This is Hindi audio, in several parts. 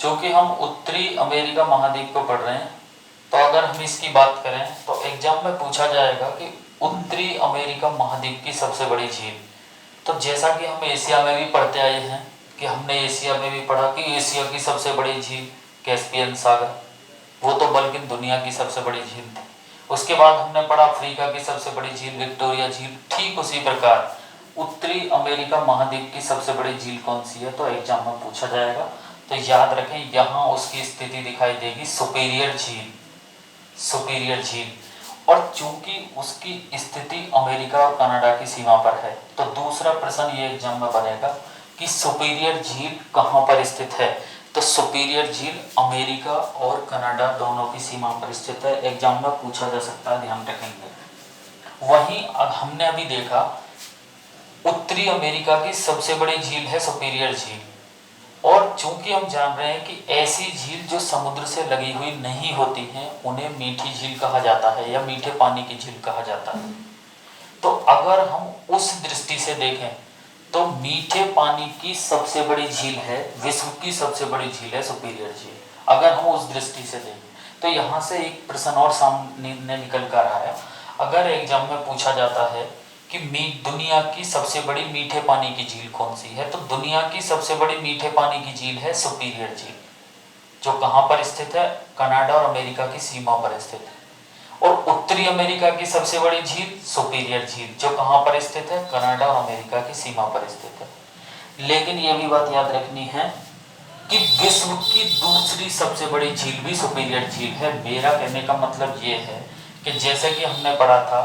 चूँकि हम उत्तरी अमेरिका महाद्वीप को पढ़ रहे हैं, तो अगर हम इसकी बात करें तो एग्जाम में पूछा जाएगा कि उत्तरी अमेरिका महाद्वीप की सबसे बड़ी झील। तो जैसा कि हम एशिया में भी पढ़ते आए हैं कि हमने एशिया में भी पढ़ा कि एशिया की सबसे बड़ी झील कैस्पियन सागर, वो तो बल्कि दुनिया की सबसे बड़ी झील थी। उसके बाद हमने पढ़ा अफ्रीका की सबसे बड़ी झील विक्टोरिया झील। ठीक उसी प्रकार उत्तरी अमेरिका महाद्वीप की सबसे बड़ी झील कौन सी है, तो एग्जाम में पूछा जाएगा। तो याद रखें, यहाँ उसकी स्थिति दिखाई देगी सुपीरियर झील, सुपीरियर झील। और चूंकि उसकी स्थिति अमेरिका और कनाडा की सीमा पर है, तो दूसरा प्रश्न ये एग्जाम में बनेगा कि सुपीरियर झील कहाँ पर स्थित है। तो सुपीरियर झील अमेरिका और कनाडा दोनों की सीमा पर स्थित है। एग्जाम में पूछा जा सकता है, ध्यान रखेंगे। वहीं हमने अभी देखा उत्तरी अमेरिका की सबसे बड़ी झील है सुपीरियर झील, और चूंकि हम जान रहे हैं कि ऐसी झील जो समुद्र से लगी हुई नहीं होती हैं उन्हें मीठी झील कहा जाता है या मीठे पानी की झील कहा जाता है। तो अगर हम उस दृष्टि से देखें तो मीठे पानी की सबसे बड़ी झील है, विश्व की सबसे बड़ी झील है सुपीरियर झील। अगर हम उस दृष्टि से देखें तो यहाँ से एक प्रश्न और सामने निकल कर आया। अगर एग्जाम में पूछा जाता है कि दुनिया की सबसे बड़ी मीठे पानी की झील कौन सी है, तो दुनिया की सबसे बड़ी मीठे पानी की झील है सुपीरियर झील, जो कहाँ पर स्थित है, कनाडा और अमेरिका की सीमा पर स्थित है। और उत्तरी अमेरिका की सबसे बड़ी झील सुपीरियर झील, जो कहाँ पर स्थित है, कनाडा और अमेरिका की सीमा पर स्थित है। लेकिन यह भी बात याद रखनी है कि विश्व की दूसरी सबसे बड़ी झील भी सुपीरियर झील है। मेरा कहने का मतलब ये है कि जैसे कि हमने पढ़ा था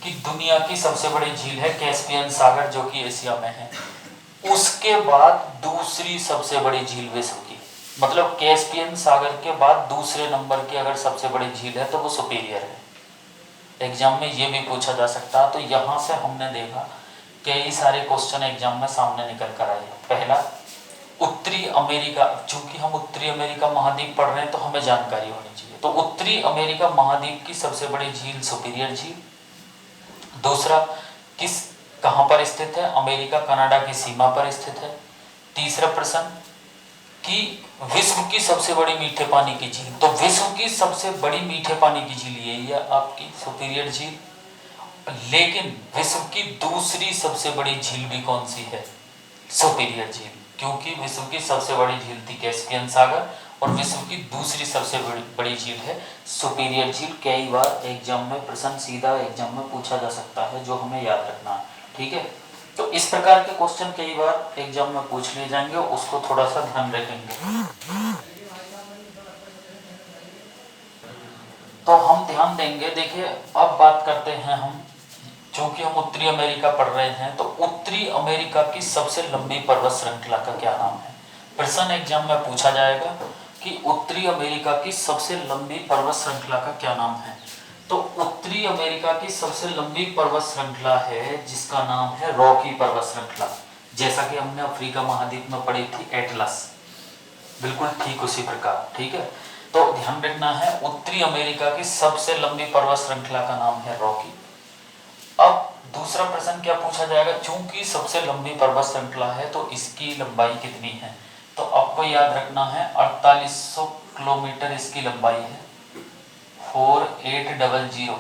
कि दुनिया की सबसे बड़ी झील है कैस्पियन सागर, जो कि एशिया में है। उसके बाद दूसरी सबसे बड़ी झील विश्व की, मतलब कैस्पियन सागर के बाद दूसरे नंबर की अगर सबसे बड़ी झील है तो वो सुपीरियर है। एग्जाम में ये भी पूछा जा सकता है। तो यहाँ से हमने देखा कई सारे क्वेश्चन एग्जाम में सामने निकल कर आए। पहला, उत्तरी अमेरिका, चूंकि हम उत्तरी अमेरिका महाद्वीप पढ़ रहे हैं तो हमें जानकारी होनी चाहिए। तो उत्तरी अमेरिका महाद्वीप की सबसे बड़ी झील सुपीरियर झील। दूसरा, कहां पर स्थित है, अमेरिका कनाडा की सीमा पर स्थित है। तीसरा प्रश्न कि विश्व की सबसे बड़ी मीठे पानी की झील, तो विश्व की सबसे बड़ी मीठे पानी की झील यही है आपकी सुपीरियर झील। लेकिन विश्व की दूसरी सबसे बड़ी झील भी कौन सी है, सुपीरियर झील, क्योंकि विश्व की सबसे बड़ी झील थी कैस्पियन सागर और विश्व की दूसरी सबसे बड़ी झील है सुपीरियर झील। कई बार एग्जाम में प्रश्न सीधा एग्जाम में पूछा जा सकता है, जो हमें याद रखना है। ठीक है, तो इस प्रकार के क्वेश्चन कई बार एग्जाम में पूछ लिए जाएंगे, उसको थोड़ा सा ध्यान रखेंगे। तो हम ध्यान देंगे। देखिए, अब बात करते हैं हम, चूंकि हम उत्तरी अमेरिका पढ़ रहे हैं, तो उत्तरी अमेरिका की सबसे लंबी पर्वत श्रृंखला का क्या नाम है। प्रश्न एग्जाम में पूछा जाएगा कि उत्तरी अमेरिका की सबसे लंबी पर्वत श्रृंखला का क्या नाम है। तो उत्तरी अमेरिका की सबसे लंबी पर्वत श्रृंखला है जिसका नाम है रॉकी पर्वत श्रृंखला, जैसा कि हमने अफ्रीका महाद्वीप में पढ़ी थी एटलस, बिल्कुल ठीक उसी प्रकार। ठीक है, तो ध्यान रखना है उत्तरी अमेरिका की सबसे लंबी पर्वत श्रृंखला का नाम है रॉकी। अब दूसरा प्रश्न क्या पूछा जाएगा, चूंकि सबसे लंबी पर्वत श्रृंखला है तो इसकी लंबाई कितनी है। तो आपको याद रखना है 4800 किलोमीटर इसकी लंबाई है, 4800,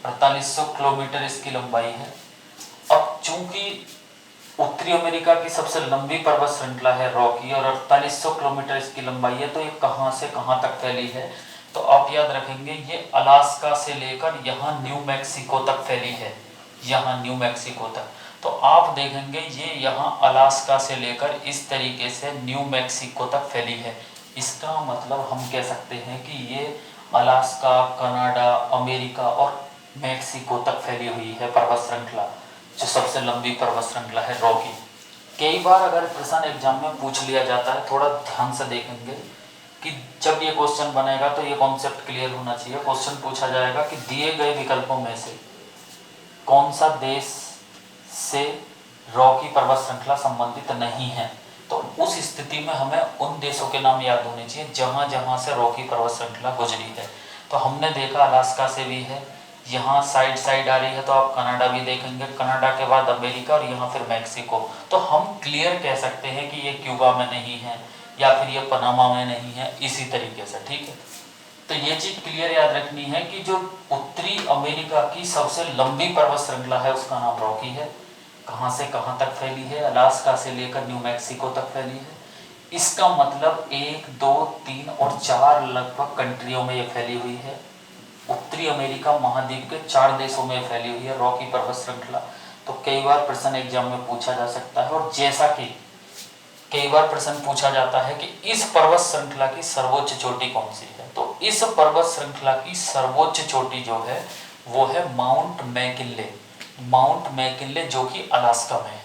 4800 किलोमीटर इसकी लंबाई है। अब चूंकि उत्तरी अमेरिका की सबसे लंबी पर्वत श्रृंखला है रॉकी और 4800 किलोमीटर इसकी लंबाई है, तो ये कहाँ से कहाँ तक फैली है। तो आप याद रखेंगे ये अलास्का से लेकर यहाँ न्यू मैक्सिको तक फैली है, यहाँ न्यू मैक्सिको तक। तो आप देखेंगे ये यहाँ अलास्का से लेकर इस तरीके से न्यू मैक्सिको तक फैली है। इसका मतलब हम कह सकते हैं कि ये अलास्का, कनाडा, अमेरिका और मैक्सिको तक फैली हुई है पर्वत श्रृंखला, जो सबसे लंबी पर्वत श्रृंखला है रॉकी। कई बार अगर प्रश्न एग्जाम में पूछ लिया जाता है, थोड़ा ध्यान से देखेंगे कि जब ये क्वेश्चन बनेगा तो ये कॉन्सेप्ट क्लियर होना चाहिए। क्वेश्चन पूछा जाएगा कि दिए गए विकल्पों में से कौन सा देश से रॉकी पर्वत श्रृंखला संबंधित नहीं है। तो उस स्थिति में हमें उन देशों के नाम याद होने चाहिए जहाँ जहाँ से रॉकी पर्वत श्रृंखला गुजरी है। तो हमने देखा अलास्का से भी है, यहाँ साइड आ रही है, तो आप कनाडा भी देखेंगे, कनाडा के बाद अमेरिका और यहाँ फिर मैक्सिको। तो हम क्लियर कह सकते हैं कि ये क्यूबा में नहीं है, या फिर ये पनामा में नहीं है, इसी तरीके से, ठीक है। तो ये चीज क्लियर याद रखनी है कि जो उत्तरी अमेरिका की सबसे लंबी पर्वत श्रृंखला है उसका नाम रॉकी है। कहाँ से कहाँ तक फैली है? अलास्का से लेकर न्यू मैक्सिको तक फैली है। इसका मतलब 1, 2, 3 और 4 लगभग कंट्रियों में ये फैली हुई है। उत्तरी अमेरिका महाद्वीप के 4 देशों में फैली हुई है रॉकी पर्वत श्रृंखला। तो कई बार प्रश्न एग्जाम में पूछा जा सकता है, और जैसा कि कई बार प्रश्न पूछा जाता है कि इस पर्वत श्रृंखला की सर्वोच्च चोटी कौन सी है, तो इस पर्वत श्रृंखला की सर्वोच्च चोटी जो है वो है माउंट मैकिनले। माउंट मैकिनले जो कि अलास्का में है,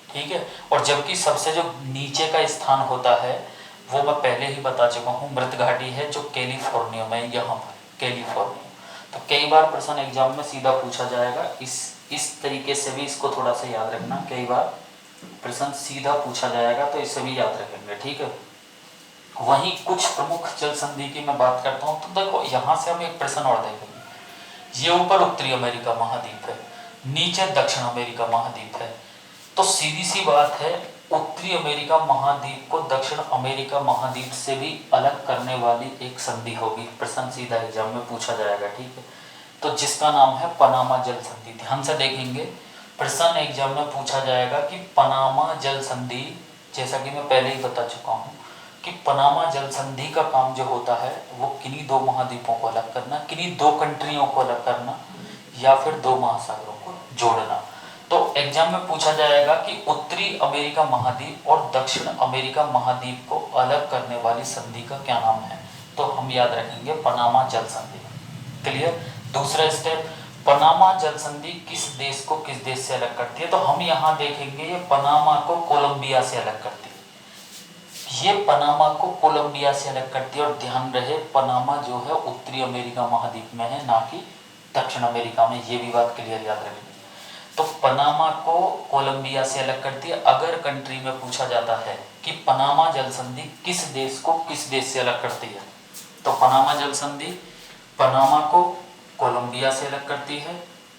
ठीक है। और जबकि सबसे जो नीचे का स्थान होता है वो मैं पहले ही बता चुका हूँ, मृत घाटी है जो कैलिफोर्निया में, यहाँ पर कैलिफोर्निया। तो कई बार प्रश्न एग्जाम में सीधा पूछा जाएगा, इस तरीके से भी इसको थोड़ा सा याद रखना। कई बार प्रश्न सीधा पूछा जाएगा तो इसे भी याद रखेंगे, ठीक है। वहीं कुछ प्रमुख जल संधि की मैं बात करता हूँ, तो देखो यहाँ से हम एक प्रश्न और देखेंगे। ये ऊपर उत्तरी अमेरिका महाद्वीप है, नीचे दक्षिण अमेरिका महाद्वीप है। तो सीधी सी बात है, उत्तरी अमेरिका महाद्वीप को दक्षिण अमेरिका महाद्वीप से भी अलग करने वाली एक संधि होगी। प्रश्न सीधा एग्जाम में पूछा जाएगा, ठीक है। तो जिसका नाम है पनामा जल संधि। ध्यान से देखेंगे, प्रश्न एग्जाम में पूछा जाएगा कि पनामा जल संधि, जैसा कि मैं पहले ही बता चुका हूँ कि पनामा जल संधि का काम जो होता है वो किन्हीं 2 महाद्वीपों को अलग करना, किन्हीं 2 कंट्रियों को अलग करना, या फिर 2 महासागरों को जोड़ना। तो एग्जाम में पूछा जाएगा कि उत्तरी अमेरिका महाद्वीप और दक्षिण अमेरिका महाद्वीप को अलग करने वाली संधि का क्या नाम है, तो हम याद रखेंगे पनामा जल संधि। क्लियर। दूसरा स्टेप, पनामा जल संधि किस देश को किस देश से अलग करती है, तो हम यहाँ देखेंगे ये पनामा को कोलंबिया से अलग करती है। ये पनामा को कोलंबिया से अलग करती है, और ध्यान रहे पनामा जो है उत्तरी अमेरिका महाद्वीप में है, ना कि दक्षिण अमेरिका में। ये भी बात क्लियर याद रखनी। तो पनामा को कोलंबिया से अलग करती है। अगर कंट्री में पूछा जाता है कि पनामा जल संधि किस देश को किस देश से अलग करती है, तो पनामा जल संधि पनामा को कोलंबिया से अलग करती है।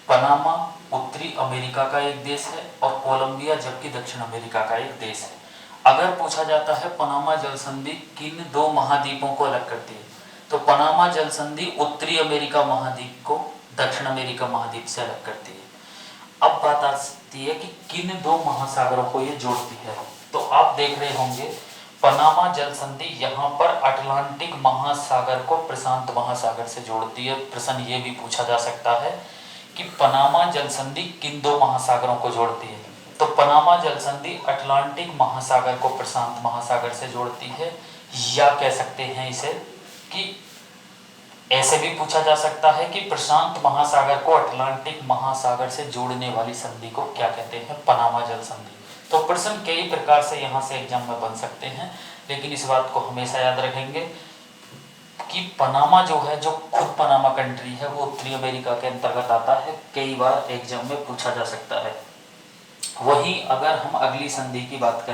पनामा उत्तरी अमेरिका का एक देश है और कोलंबिया जबकि दक्षिण अमेरिका का एक देश है। अगर पूछा जाता है पनामा जल संधि किन 2 महाद्वीपों को अलग करती है, तो पनामा जल संधि उत्तरी अमेरिका महाद्वीप को दक्षिण अमेरिका महाद्वीप से अलग करती है। अब बात आती है कि किन 2 महासागरों को ये जोड़ती है, तो आप देख रहे होंगे पनामा जल संधि यहाँ पर अटलांटिक महासागर को प्रशांत महासागर से जोड़ती है। प्रश्न ये भी पूछा जा सकता है कि पनामा जल संधि किन 2 महासागरों को जोड़ती है, तो पनामा जल संधि अटलांटिक महासागर को प्रशांत महासागर से जोड़ती है। या कह सकते हैं इसे कि ऐसे भी पूछा जा सकता है कि प्रशांत महासागर को अटलांटिक महासागर से जोड़ने वाली संधि को क्या कहते हैं, पनामा जल संधि। तो प्रश्न कई प्रकार से यहाँ से एग्जाम में बन सकते हैं, लेकिन इस बात को हमेशा याद रखेंगे कि पनामा जो है, जो खुद पनामा कंट्री है, वो उत्तरी अमेरिका के अंतर्गत आता है। कई बार एग्जाम में पूछा जा सकता है। वहीं अगर हम अगली संधि की बात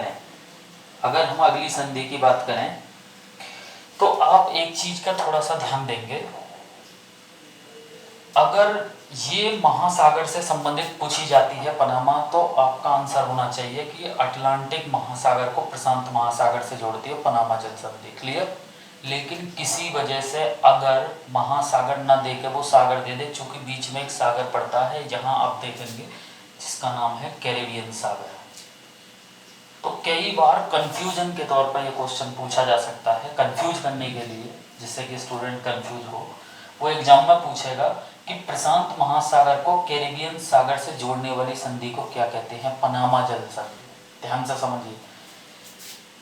करें, तो आप एक चीज का थोड़ा सा ध्यान देंगे। अगर ये महासागर से संबंधित पूछी जाती है पनामा, तो आपका आंसर होना चाहिए कि अटलांटिक महासागर को प्रशांत महासागर से जोड़ती है पनामा जल संधि। क्लियर। लेकिन किसी वजह से अगर महासागर न दे के वो सागर दे दे, चूंकि बीच में एक सागर पड़ता है, जहां आप देखेंगे जिसका नाम है कैरेबियन सागर। तो कई बार कंफ्यूजन के तौर पर यह क्वेश्चन पूछा जा सकता है, कंफ्यूज करने के लिए, जिससे कि स्टूडेंट कंफ्यूज हो। वो एग्जाम में पूछेगा कि प्रशांत महासागर को कैरेबियन सागर से जोड़ने वाली संधि को क्या कहते हैं, पनामा जल संधि। ध्यान से समझिए।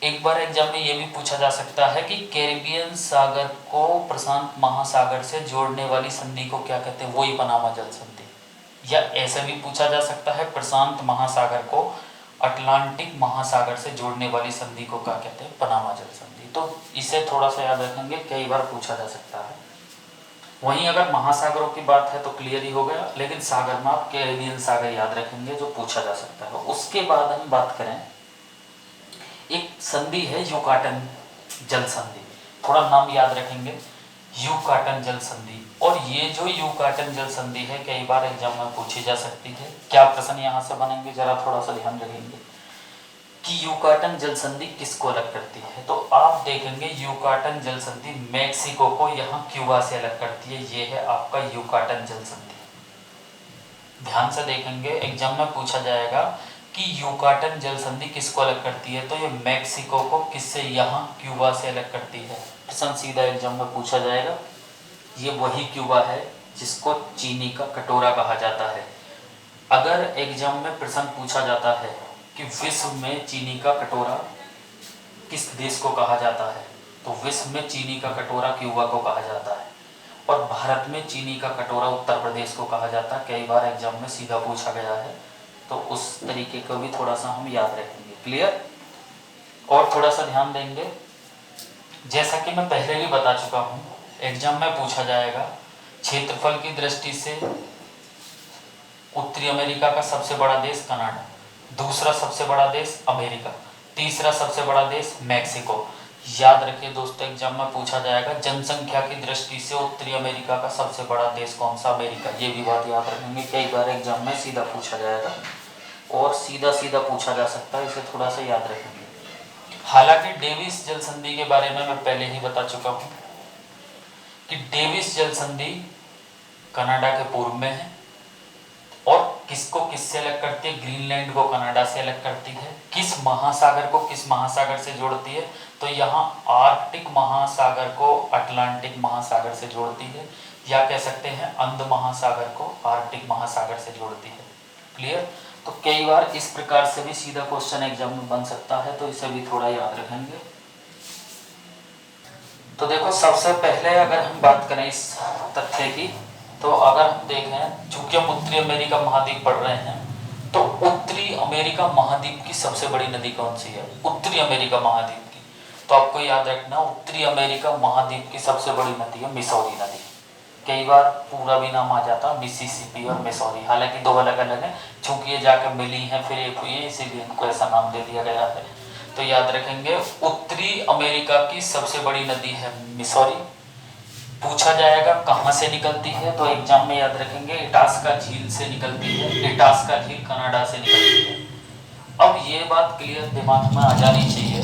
एक बार एग्जाम में ये भी पूछा जा सकता है कि कैरेबियन सागर को प्रशांत महासागर से जोड़ने वाली संधि को क्या कहते हैं, वही पनामा जल संधि। या ऐसे भी पूछा जा सकता है प्रशांत महासागर को अटलांटिक महासागर से जोड़ने वाली संधि को क्या कहते हैं, पनामा जल संधि। तो इसे थोड़ा सा याद रखेंगे, कई बार पूछा जा सकता है। वहीं अगर महासागरों की बात है तो क्लियर ही हो गया, लेकिन सागर में आप कैरेबियन सागर याद रखेंगे जो पूछा जा सकता है। उसके बाद हम बात करें, एक संधि है युकाटन जल संधि, थोड़ा नाम याद रखेंगे, युकाटन जल संधि। और ये जो युकाटन जल संधि है कई बार एग्जाम में पूछी जा सकती है। क्या प्रश्न यहाँ से बनेंगे, जरा थोड़ा सा ध्यान रखेंगे। कि यूकाटन जल संधि किसको अलग करती है, तो आप देखेंगे यूकाटन जल संधि मैक्सिको को यहाँ क्यूबा से अलग करती है। ये है आपका यूकाटन जल संधि। ध्यान से देखेंगे, एग्जाम में पूछा जाएगा कि यूकाटन जल संधि किसको अलग करती है, तो ये मैक्सिको को किससे, यहाँ क्यूबा से अलग करती है। प्रश्न सीधा एग्जाम में पूछा जाएगा। ये वही क्यूबा है जिसको चीनी का कटोरा कहा जाता है। अगर एग्जाम में प्रश्न पूछा जाता है कि विश्व में चीनी का कटोरा किस देश को कहा जाता है, तो विश्व में चीनी का कटोरा क्यूबा को कहा जाता है, और भारत में चीनी का कटोरा उत्तर प्रदेश को कहा जाता है। कई बार एग्जाम में सीधा पूछा गया है, तो उस तरीके को भी थोड़ा सा हम याद रखेंगे। क्लियर? और थोड़ा सा ध्यान देंगे, जैसा कि मैं पहले भी बता चुका हूँ, एग्जाम में पूछा जाएगा क्षेत्रफल की दृष्टि से उत्तरी अमेरिका का सबसे बड़ा देश कनाडा, दूसरा सबसे बड़ा देश अमेरिका, तीसरा सबसे बड़ा देश मैक्सिको। याद रखिए दोस्तों, एग्जाम में पूछा जाएगा जनसंख्या की दृष्टि से उत्तरी अमेरिका का सबसे बड़ा देश कौन सा, अमेरिका। ये भी बात याद रखेंगे, कई बार एग्जाम में सीधा पूछा जाएगा और सीधा सीधा पूछा जा सकता है, इसे थोड़ा सा याद रखेंगे। हालांकि डेविस जल संधि के बारे में मैं पहले ही बता चुका हूँ कि डेविस जल संधि कनाडा के पूर्व में है और किसको किससे अलग करती है, ग्रीनलैंड को कनाडा से अलग करती है। किस महासागर को किस महासागर से जोड़ती है, तो यहाँ आर्कटिक महासागर को अटलांटिक महासागर से जोड़ती है, या कह सकते हैं अंध महासागर को आर्कटिक महासागर से जोड़ती है। क्लियर? तो कई बार इस प्रकार से भी सीधा क्वेश्चन एग्जाम में बन सकता है, तो इसे भी थोड़ा याद रखेंगे। तो देखो, सबसे पहले अगर हम बात करें इस तथ्य की, तो अगर हम देखें, चूंकि हम उत्तरी अमेरिका महाद्वीप पढ़ रहे हैं, तो उत्तरी अमेरिका महाद्वीप की सबसे बड़ी नदी कौन सी है, उत्तरी अमेरिका महाद्वीप की। तो आपको याद रखना, उत्तरी अमेरिका महाद्वीप की सबसे बड़ी नदी है मिसौरी नदी। कई बार पूरा भी नाम आ जाता मिसिसिपी और मिसौरी, हालांकि दो अलग अलग हैं, चूंकि ये जाकर मिली हैं फिर एक हुई है, इसीलिए इनको ऐसा नाम दे दिया गया है। तो याद रखेंगे, उत्तरी अमेरिका की सबसे बड़ी नदी है मिसौरी। पूछा जाएगा कहाँ से निकलती है, तो एग्जाम में याद रखेंगे इटास्का झील से निकलती है। इटास्का झील कनाडा से निकलती है। अब ये बात क्लियर दिमाग में आ जानी चाहिए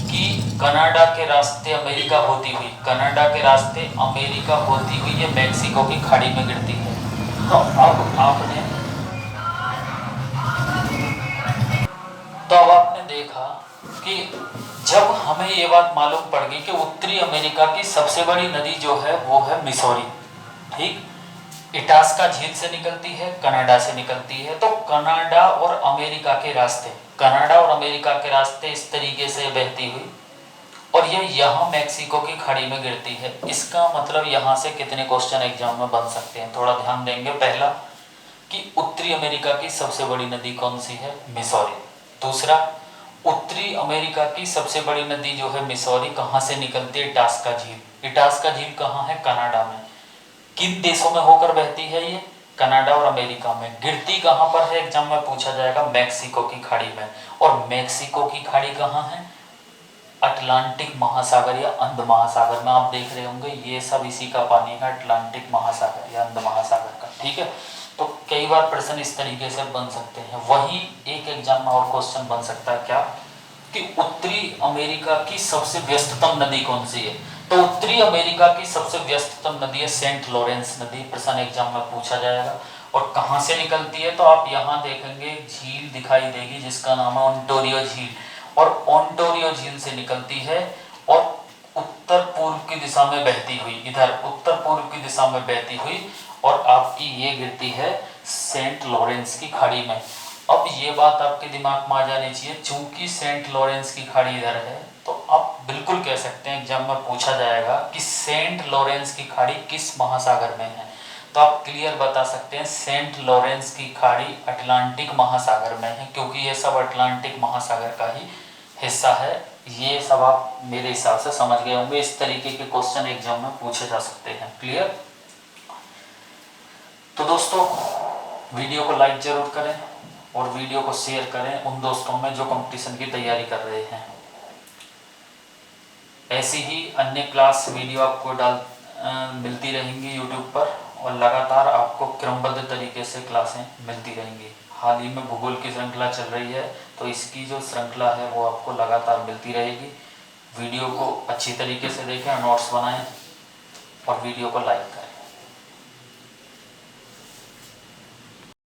कि कनाडा के रास्ते अमेरिका होती हुई, कनाडा के रास्ते अमेरिका होती हुई ये मैक्सिको की खाड़ी में गिरती है। तो अब आपने देखा कि जब हमें ये बात मालूम पड़ गई कि उत्तरी अमेरिका की सबसे बड़ी नदी जो है वो है मिसौरी, ठीक, इटास्का झील से निकलती है, कनाडा से निकलती है। तो कनाडा और अमेरिका के रास्ते, कनाडा और अमेरिका के रास्ते इस तरीके से बहती हुई और ये यहाँ मैक्सिको की खाड़ी में गिरती है। इसका मतलब यहाँ से कितने क्वेश्चन एग्जाम में बन सकते हैं, थोड़ा ध्यान देंगे। पहला कि उत्तरी अमेरिका की सबसे बड़ी नदी कौन सी है, मिसौरी। दूसरा, उत्तरी अमेरिका की सबसे बड़ी नदी जो है मिसौरी कहाँ से निकलती है, इटास्का झील। इटास्का झील कहाँ है, कनाडा में। किन देशों में होकर बहती है ये, कनाडा और अमेरिका में। गिरती कहाँ पर है, एग्जाम में पूछा जाएगा मैक्सिको की खाड़ी में। और मैक्सिको की खाड़ी कहाँ है, अटलांटिक महासागर या अंध महासागर में। आप देख रहे होंगे ये सब इसी का पानी है, अटलांटिक महासागर या अंध महासागर का, ठीक है। तो कई बार प्रश्न इस तरीके से बन सकते हैं। वहीं एक एग्जाम में और क्वेश्चन बन सकता है क्या, कि उत्तरी अमेरिका की सबसे व्यस्ततम नदी कौन सी है। तो उत्तरी अमेरिका की सबसे व्यस्ततम नदी है सेंट लॉरेंस नदी। प्रश्न एग्जाम में पूछा जाएगा। और कहाँ से निकलती है, तो आप यहाँ देखेंगे झील दिखाई देगी जिसका नाम है ओंटारियो झील, और ओंटारियो झील से निकलती है और उत्तर पूर्व की दिशा में बहती हुई, इधर उत्तर पूर्व की दिशा में बहती हुई, और आपकी ये गिरती है सेंट लॉरेंस की खाड़ी में। अब ये बात आपके दिमाग में आ जानी चाहिए, चूंकि सेंट लॉरेंस की खाड़ी इधर है, तो आप बिल्कुल कह सकते हैं एग्जाम में पूछा जाएगा कि सेंट लॉरेंस की खाड़ी किस महासागर में है। तो आप क्लियर बता सकते हैं सेंट लॉरेंस की खाड़ी अटलांटिक महासागर में है, क्योंकि ये सब अटलांटिक महासागर का ही हिस्सा है। ये सब आप मेरे हिसाब से समझ गए होंगे। इस तरीके के क्वेश्चन एग्जाम में पूछे जा सकते हैं। क्लियर? तो दोस्तों, वीडियो को लाइक जरूर करें और वीडियो को शेयर करें उन दोस्तों में जो कंपटीशन की तैयारी कर रहे हैं। ऐसी ही अन्य क्लास वीडियो आपको मिलती रहेंगी यूट्यूब पर, और लगातार आपको क्रमबद्ध तरीके से क्लासें मिलती रहेंगी। हाल ही में भूगोल की श्रृंखला चल रही है, तो इसकी जो श्रृंखला है वो आपको लगातार मिलती रहेगी। वीडियो को अच्छी तरीके से देखें, नोट्स बनाएं और वीडियो को लाइक करें।